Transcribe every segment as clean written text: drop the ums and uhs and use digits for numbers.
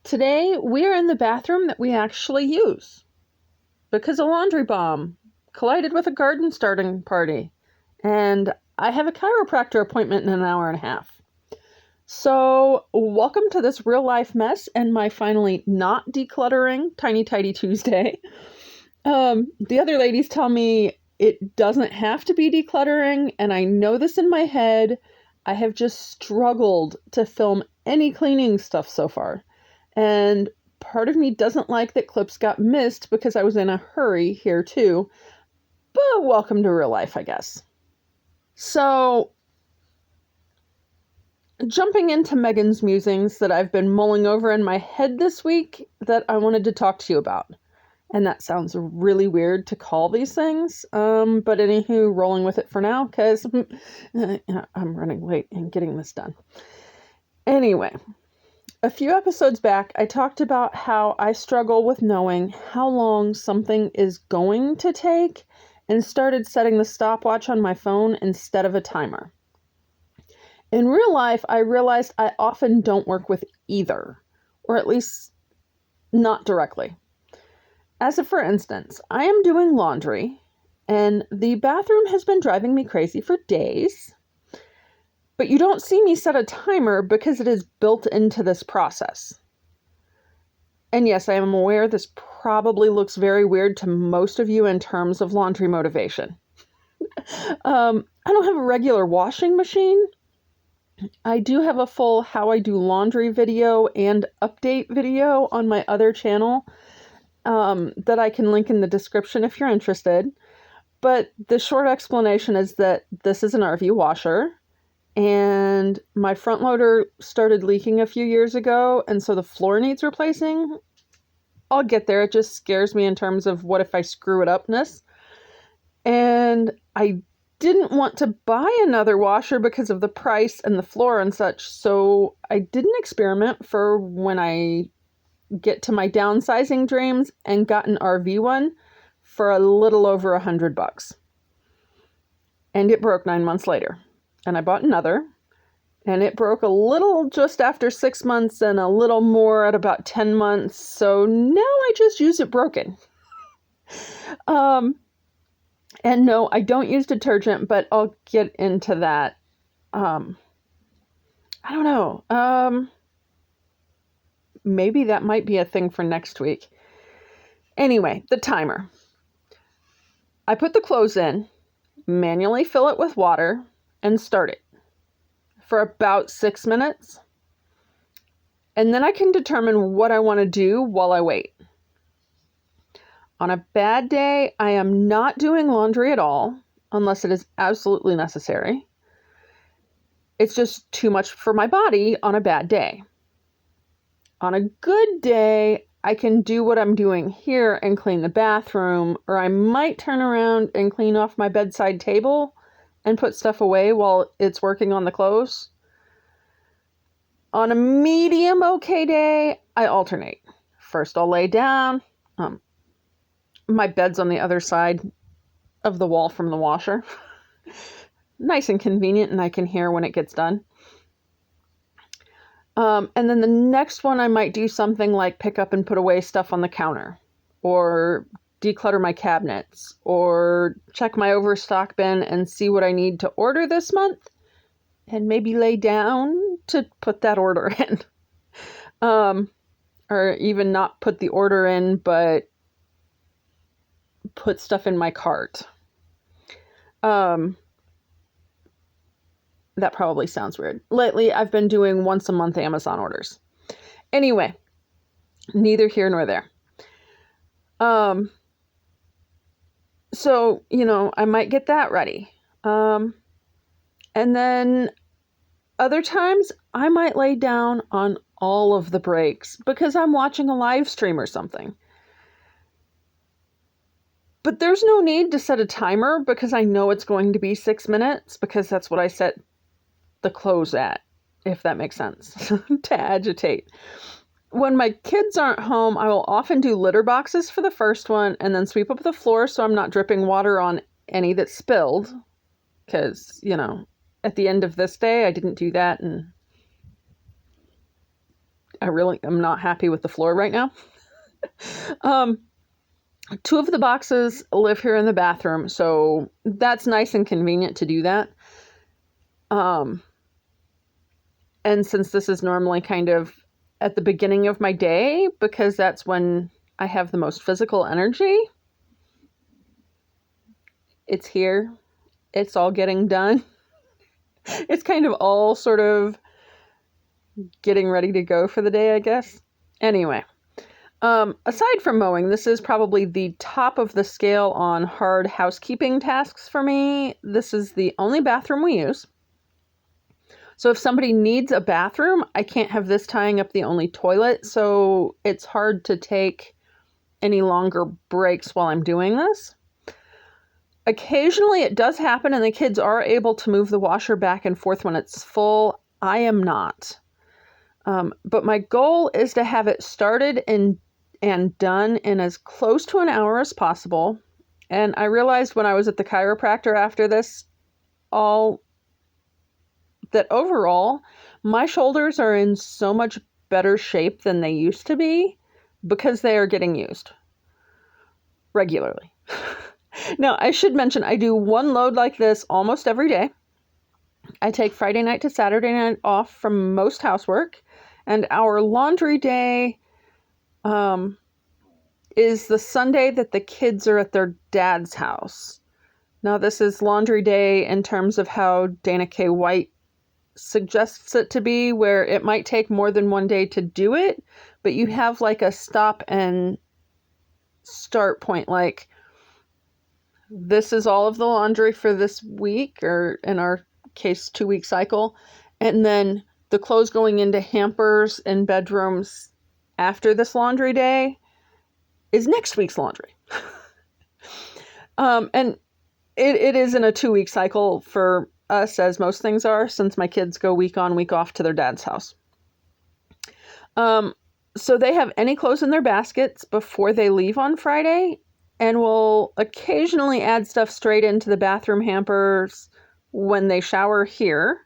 Today, we are in the bathroom that we actually use because a laundry bomb collided with a garden starting party, and I have a chiropractor appointment in an hour and a half. So, welcome to this real life mess and my finally not decluttering Tiny Tidy Tuesday. The other ladies tell me it doesn't have to be decluttering, and I know this in my head. I have just struggled to film any cleaning stuff so far. And part of me doesn't like that clips got missed because I was in a hurry here too. But welcome to real life, I guess. So, jumping into Megan's musings that I've been mulling over in my head this week that I wanted to talk to you about. And that sounds really weird to call these things. But anywho, rolling with it for now because I'm running late and getting this done. Anyway. A few episodes back, I talked about how I struggle with knowing how long something is going to take and started setting the stopwatch on my phone instead of a timer. In real life, I realized I often don't work with either, or at least not directly. As for instance, I am doing laundry, and the bathroom has been driving me crazy for days. But you don't see me set a timer because it is built into this process. And yes, I am aware this probably looks very weird to most of you in terms of laundry motivation. I don't have a regular washing machine. I do have a full how I do laundry video and update video on my other channel that I can link in the description if you're interested. But the short explanation is that this is an RV washer. And my front loader started leaking a few years ago, and so the floor needs replacing. I'll get there. It just scares me in terms of what if I screw it upness. And I didn't want to buy another washer because of the price and the floor and such, so I did an experiment for when I get to my downsizing dreams and got an RV one for a little over $100. And it broke 9 months later. And I bought another, and it broke a little just after 6 months and a little more at about 10 months. So now I just use it broken. And no, I don't use detergent, but I'll get into that. I don't know. Maybe that might be a thing for next week. Anyway, the timer. I put the clothes in, manually fill it with water, and start it for about 6 minutes. And then I can determine what I want to do while I wait. On a bad day, I am not doing laundry at all, unless it is absolutely necessary. It's just too much for my body on a bad day. On a good day, I can do what I'm doing here and clean the bathroom, or I might turn around and clean off my bedside table and put stuff away while it's working on the clothes. On a medium okay day, I alternate. First, I'll lay down. My bed's on the other side of the wall from the washer. Nice and convenient, and I can hear when it gets done. And then the next one, I might do something like pick up and put away stuff on the counter, or declutter my cabinets, or check my overstock bin and see what I need to order this month, and maybe lay down to put that order in. Or even not put the order in, but put stuff in my cart. That probably sounds weird. Lately, I've been doing once a month Amazon orders. Anyway, neither here nor there. So, I might get that ready. And then other times I might lay down on all of the breaks because I'm watching a live stream or something. But there's no need to set a timer because I know it's going to be 6 minutes because that's what I set the clothes at, if that makes sense, to agitate. When my kids aren't home, I will often do litter boxes for the first one and then sweep up the floor so I'm not dripping water on any that spilled. Because, at the end of this day, I didn't do that, and I really am not happy with the floor right now. Two of the boxes live here in the bathroom, so that's nice and convenient to do that. And since this is normally kind of at the beginning of my day, because that's when I have the most physical energy, it's here. It's all getting done. It's kind of all sort of getting ready to go for the day, I guess. Anyway, aside from mowing, this is probably the top of the scale on hard housekeeping tasks for me. This is the only bathroom we use. So if somebody needs a bathroom, I can't have this tying up the only toilet. So it's hard to take any longer breaks while I'm doing this. Occasionally it does happen and the kids are able to move the washer back and forth when it's full. I am not. But my goal is to have it started and done in as close to an hour as possible. And I realized when I was at the chiropractor after this, that overall, my shoulders are in so much better shape than they used to be because they are getting used regularly. Now, I should mention, I do one load like this almost every day. I take Friday night to Saturday night off from most housework, and our laundry day is the Sunday that the kids are at their dad's house. Now, this is laundry day in terms of how Dana K. White suggests it to be, where it might take more than one day to do it, but you have like a stop and start point, like this is all of the laundry for this week, or in our case 2-week cycle, and then the clothes going into hampers and bedrooms after this laundry day is next week's laundry. And it is in a 2-week cycle for us, as most things are, since my kids go week on, week off to their dad's house. So they have any clothes in their baskets before they leave on Friday, and will occasionally add stuff straight into the bathroom hampers when they shower here.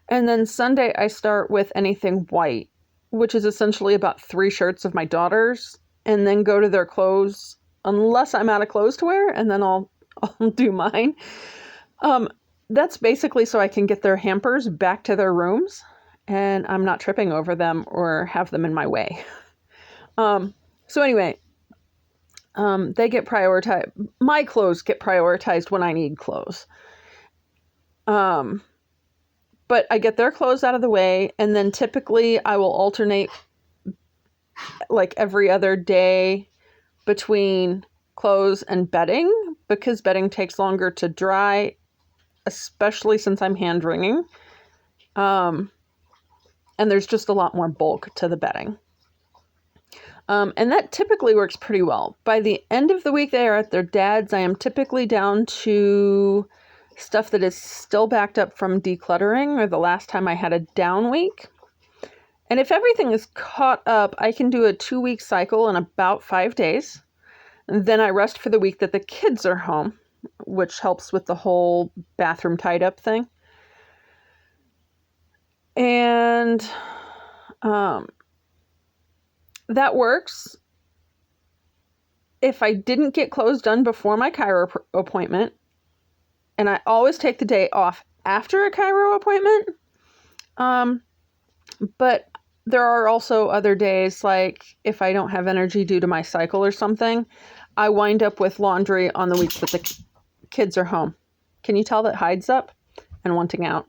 And then Sunday I start with anything white, which is essentially about 3 shirts of my daughter's, and then go to their clothes unless I'm out of clothes to wear, and then I'll do mine. That's basically so I can get their hampers back to their rooms and I'm not tripping over them or have them in my way. So anyway, they get prioritized. My clothes get prioritized when I need clothes. But I get their clothes out of the way, and then typically I will alternate like every other day between clothes and bedding, because bedding takes longer to dry, especially since I'm hand wringing. And there's just a lot more bulk to the bedding. And that typically works pretty well. By the end of the week they are at their dad's, I am typically down to stuff that is still backed up from decluttering, or the last time I had a down week. And if everything is caught up, I can do a 2-week cycle in about 5 days. And then I rest for the week that the kids are home, which helps with the whole bathroom tied up thing. And that works if I didn't get clothes done before my chiro appointment. And I always take the day off after a chiro appointment. But there are also other days, like if I don't have energy due to my cycle or something, I wind up with laundry on the weeks that the kids are home. Can you tell that Hyde's up and wanting out?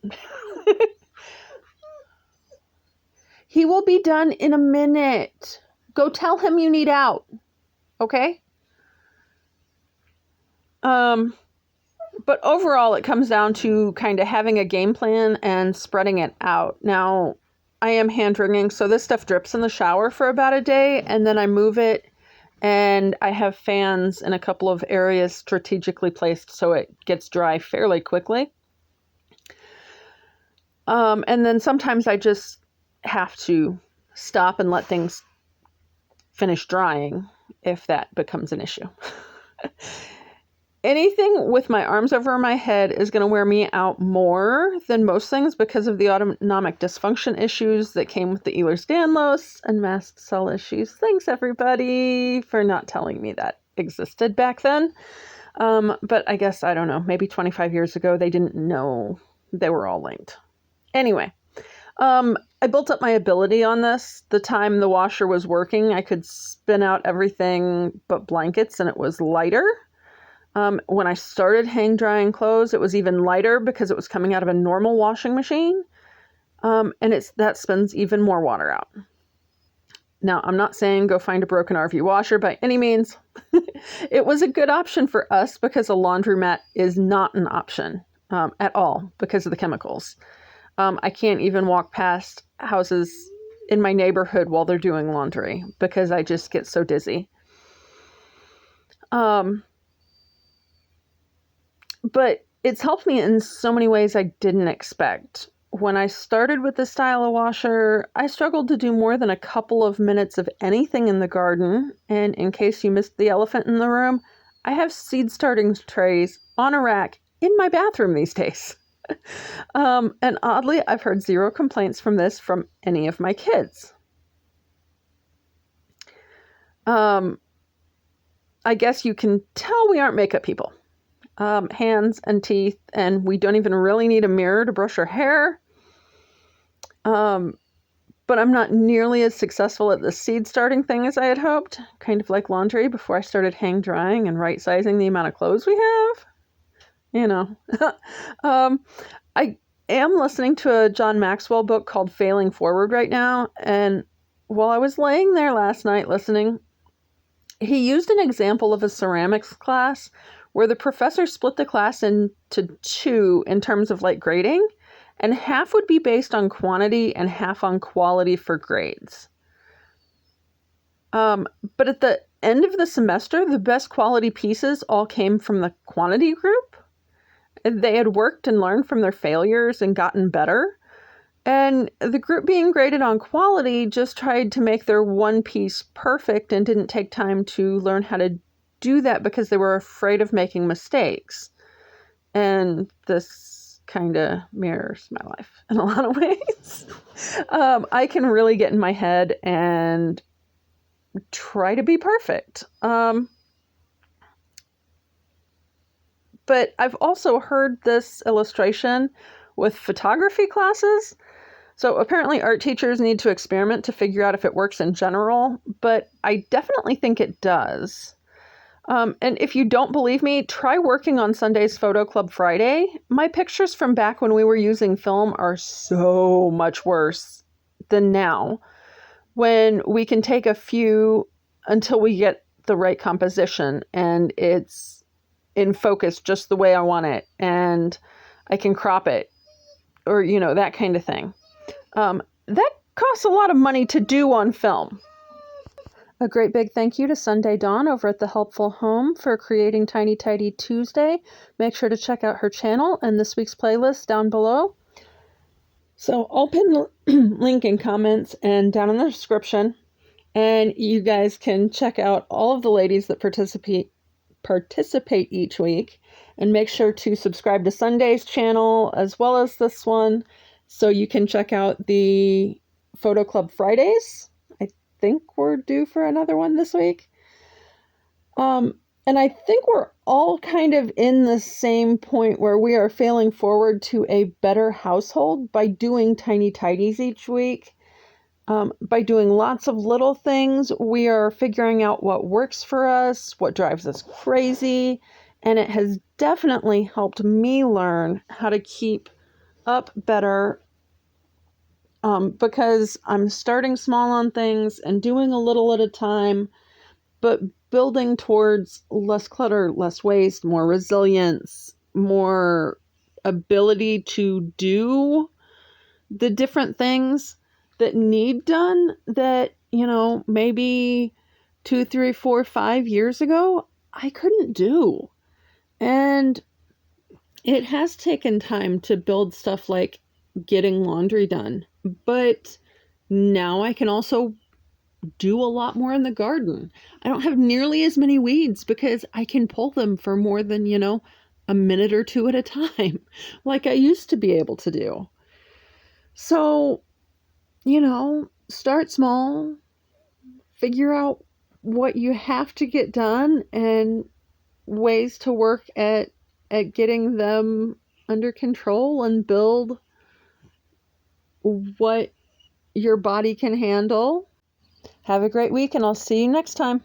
He will be done in a minute. Go tell him you need out. Okay? But overall, it comes down to kind of having a game plan and spreading it out. Now, I am hand wringing, so this stuff drips in the shower for about a day, and then I move it, and I have fans in a couple of areas strategically placed so it gets dry fairly quickly. And then sometimes I just have to stop and let things finish drying if that becomes an issue. anything with my arms over my head is going to wear me out more than most things because of the autonomic dysfunction issues that came with the Ehlers-Danlos and mast cell issues. Thanks, everybody, for not telling me that existed back then. But I guess, I don't know, maybe 25 years ago, they didn't know they were all linked. Anyway, I built up my ability on this. The time the washer was working, I could spin out everything but blankets and it was lighter. When I started hang drying clothes, it was even lighter because it was coming out of a normal washing machine. And that spins even more water out. Now, I'm not saying go find a broken RV washer by any means. It was a good option for us because a laundromat is not an option at all because of the chemicals. I can't even walk past houses in my neighborhood while they're doing laundry because I just get so dizzy. But it's helped me in so many ways I didn't expect. When I started with this style of washer, I struggled to do more than a couple of minutes of anything in the garden. And in case you missed the elephant in the room, I have seed starting trays on a rack in my bathroom these days. And oddly, I've heard zero complaints from this from any of my kids. I guess you can tell we aren't makeup people. Hands and teeth, and we don't even really need a mirror to brush our hair. But I'm not nearly as successful at the seed starting thing as I had hoped, kind of like laundry before I started hang drying and right sizing the amount of clothes we have. You know, I am listening to a John Maxwell book called Failing Forward right now. And while I was laying there last night listening, he used an example of a ceramics class where the professor split the class into two in terms of like grading, and half would be based on quantity and half on quality for grades. But at the end of the semester, the best quality pieces all came from the quantity group. They had worked and learned from their failures and gotten better. And the group being graded on quality just tried to make their one piece perfect and didn't take time to learn how to do that because they were afraid of making mistakes. And this kind of mirrors my life in a lot of ways. I can really get in my head and try to be perfect. But I've also heard this illustration with photography classes. So apparently art teachers need to experiment to figure out if it works in general, but I definitely think it does. And if you don't believe me, try working on Sunday's Photo Club Friday. My pictures from back when we were using film are so much worse than now, when we can take a few until we get the right composition and it's in focus just the way I want it, and I can crop it, or, you know, that kind of thing. That costs a lot of money to do on film. A great big thank you to Sunday Dawn over at The Helpful Home for creating Tiny Tidy Tuesday. Make sure to check out her channel and this week's playlist down below. So I'll pin the link in comments and down in the description, and you guys can check out all of the ladies that participate each week, and make sure to subscribe to Sunday's channel as well as this one so you can check out the Photo Club Fridays. I think we're due for another one this week. And I think we're all kind of in the same point where we are failing forward to a better household by doing tiny tidies each week. By doing lots of little things, we are figuring out what works for us, what drives us crazy, and it has definitely helped me learn how to keep up better because I'm starting small on things and doing a little at a time, but building towards less clutter, less waste, more resilience, more ability to do the different things that need done that, you know, maybe 2, 3, 4, 5 years ago, I couldn't do. And it has taken time to build stuff like getting laundry done. But now I can also do a lot more in the garden. I don't have nearly as many weeds because I can pull them for more than, a minute or two at a time, like I used to be able to do. So, start small, figure out what you have to get done and ways to work at getting them under control and build what your body can handle. Have a great week, and I'll see you next time.